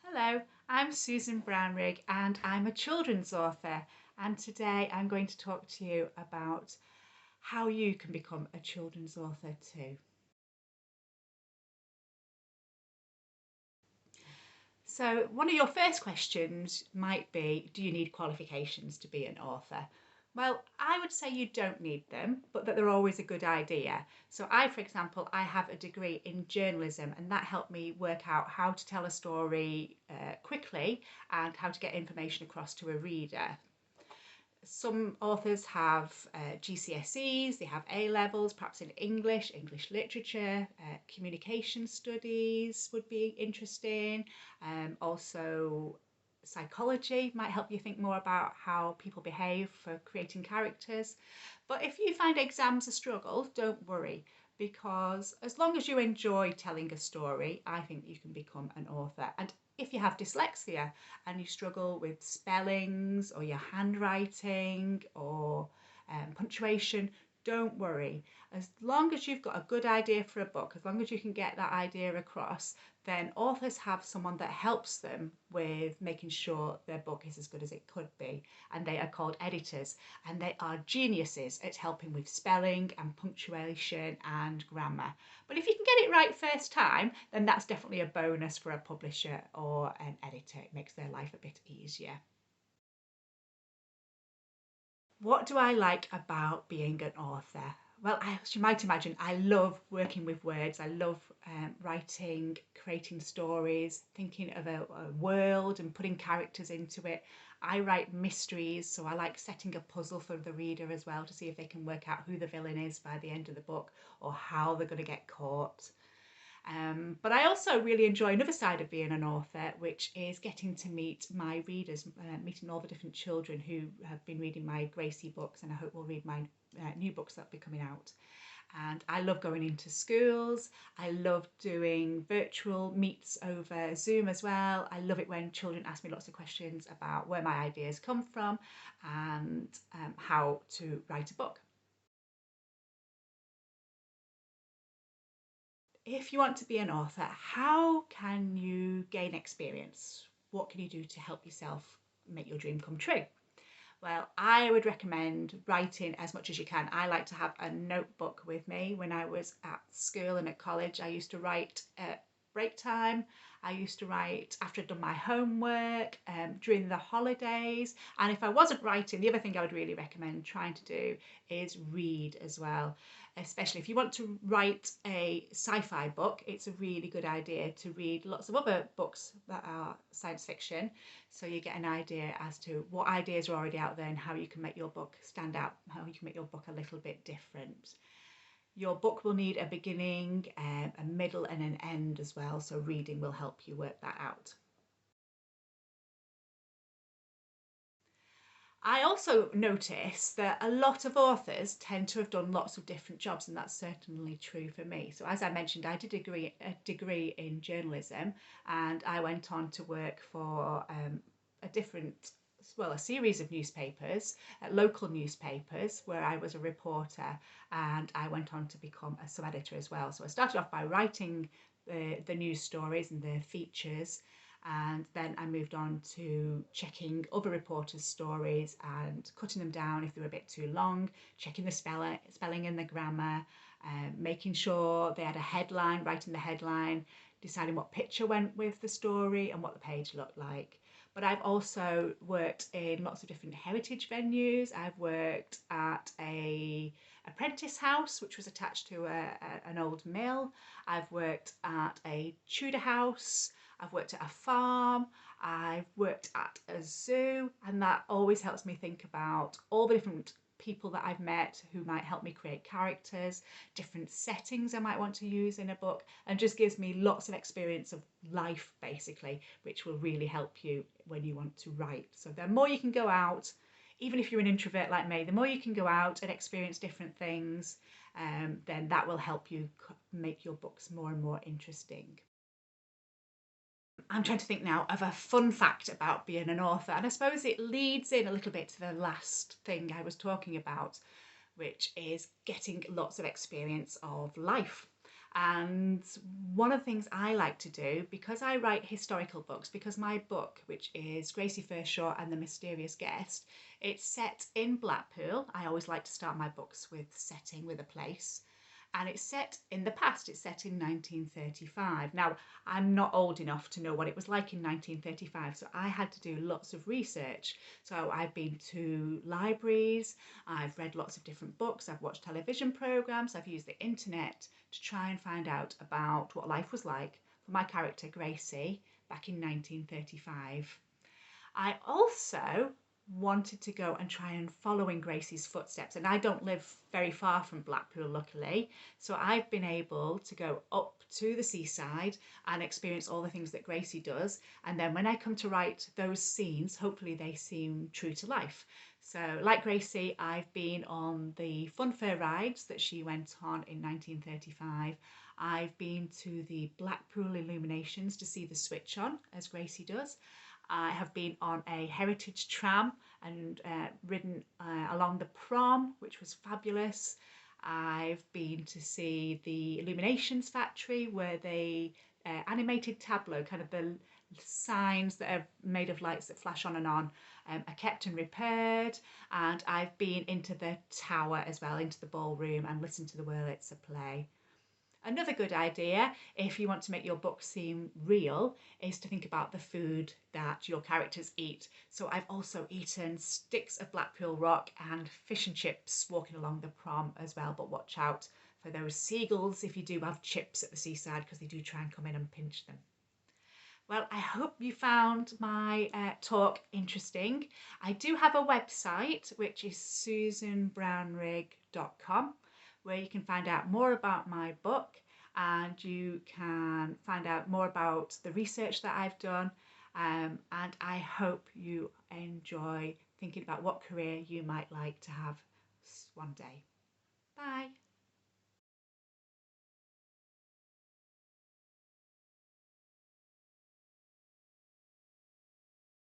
Hello, I'm Susan Brownrigg and I'm a children's author, and today I'm going to talk to you about how you can become a children's author too. So one of your first questions might be, do you need qualifications to be an author? Well, I would say you don't need them, but that they're always a good idea. So for example, I have a degree in journalism, and that helped me work out how to tell a story quickly and how to get information across to a reader. Some authors have GCSEs, they have A levels, perhaps in English, English literature, communication studies would be interesting. Also, psychology might help you think more about how people behave for creating characters. But if you find exams a struggle, don't worry, because as long as you enjoy telling a story, I think you can become an author. And if you have dyslexia and you struggle with spellings or your handwriting or punctuation, don't worry. As long as you've got a good idea for a book, as long as you can get that idea across, then authors have someone that helps them with making sure their book is as good as it could be. And they are called editors, and they are geniuses at helping with spelling and punctuation and grammar. But if you can get it right first time, then that's definitely a bonus for a publisher or an editor. It makes their life a bit easier. What do I like about being an author? Well, as you might imagine, I love working with words. I love writing, creating stories, thinking of a world and putting characters into it. I write mysteries, so I like setting a puzzle for the reader as well to see if they can work out who the villain is by the end of the book or how they're going to get caught. But I also really enjoy another side of being an author, which is getting to meet my readers, meeting all the different children who have been reading my Gracie books and I hope will read my new books that will be coming out. And I love going into schools. I love doing virtual meets over Zoom as well. I love it when children ask me lots of questions about where my ideas come from and how to write a book. If you want to be an author, how can you gain experience? What can you do to help yourself make your dream come true? Well, I would recommend writing as much as you can. I like to have a notebook with me. When I was at school and at college, I used to write at break time. I used to write after I'd done my homework, during the holidays. And if I wasn't writing, the other thing I would really recommend trying to do is read as well. Especially if you want to write a sci-fi book, it's a really good idea to read lots of other books that are science fiction, so you get an idea as to what ideas are already out there and how you can make your book stand out, how you can make your book a little bit different. Your book will need a beginning, a middle and an end as well, so reading will help you work that out. I also notice that a lot of authors tend to have done lots of different jobs, and that's certainly true for me. So as I mentioned, I did a degree in journalism, and I went on to work for a different, well, a series of newspapers, local newspapers, where I was a reporter, and I went on to become a sub-editor as well. So I started off by writing the news stories and the features, and then I moved on to checking other reporters' stories and cutting them down if they were a bit too long, checking the spelling and the grammar, making sure they had a headline, writing the headline, deciding what picture went with the story and what the page looked like. But I've also worked in lots of different heritage venues. I've worked at a apprentice house, which was attached to an old mill. I've worked at a Tudor house. I've worked at a farm, I've worked at a zoo, and that always helps me think about all the different people that I've met who might help me create characters, different settings I might want to use in a book, and just gives me lots of experience of life basically, which will really help you when you want to write. So the more you can go out, even if you're an introvert like me, the more you can go out and experience different things, then that will help you make your books more and more interesting. I'm trying to think now of a fun fact about being an author, and I suppose it leads in a little bit to the last thing I was talking about, which is getting lots of experience of life. And one of the things I like to do, because I write historical books, because my book, which is Gracie Farshaw and the Mysterious Guest, it's set in Blackpool. I always like to start my books with setting, with a place. And it's set in the past, it's set in 1935. Now, I'm not old enough to know what it was like in 1935, so I had to do lots of research. So I've been to libraries, I've read lots of different books, I've watched television programs, I've used the internet to try and find out about what life was like for my character Gracie back in 1935. I also wanted to go and try and follow in Gracie's footsteps, and I don't live very far from Blackpool, luckily, so I've been able to go up to the seaside and experience all the things that Gracie does, and then when I come to write those scenes, hopefully they seem true to life. So like Gracie, I've been on the fun fair rides that she went on in 1935. I've been to the Blackpool illuminations to see the switch on, as Gracie does. I have been on a heritage tram and ridden along the prom, which was fabulous. I've been to see the Illuminations factory where they animated tableau, kind of the signs that are made of lights that flash on and on, are kept and repaired. And I've been into the tower as well, into the ballroom, and listened to the Wurlitzer play. Another good idea, if you want to make your book seem real, is to think about the food that your characters eat. So I've also eaten sticks of Blackpool Rock and fish and chips walking along the prom as well, but watch out for those seagulls if you do have chips at the seaside, because they do try and come in and pinch them. Well, I hope you found my talk interesting. I do have a website, which is susanbrownrigg.com, where you can find out more about my book, and you can find out more about the research that I've done. And I hope you enjoy thinking about what career you might like to have one day. Bye.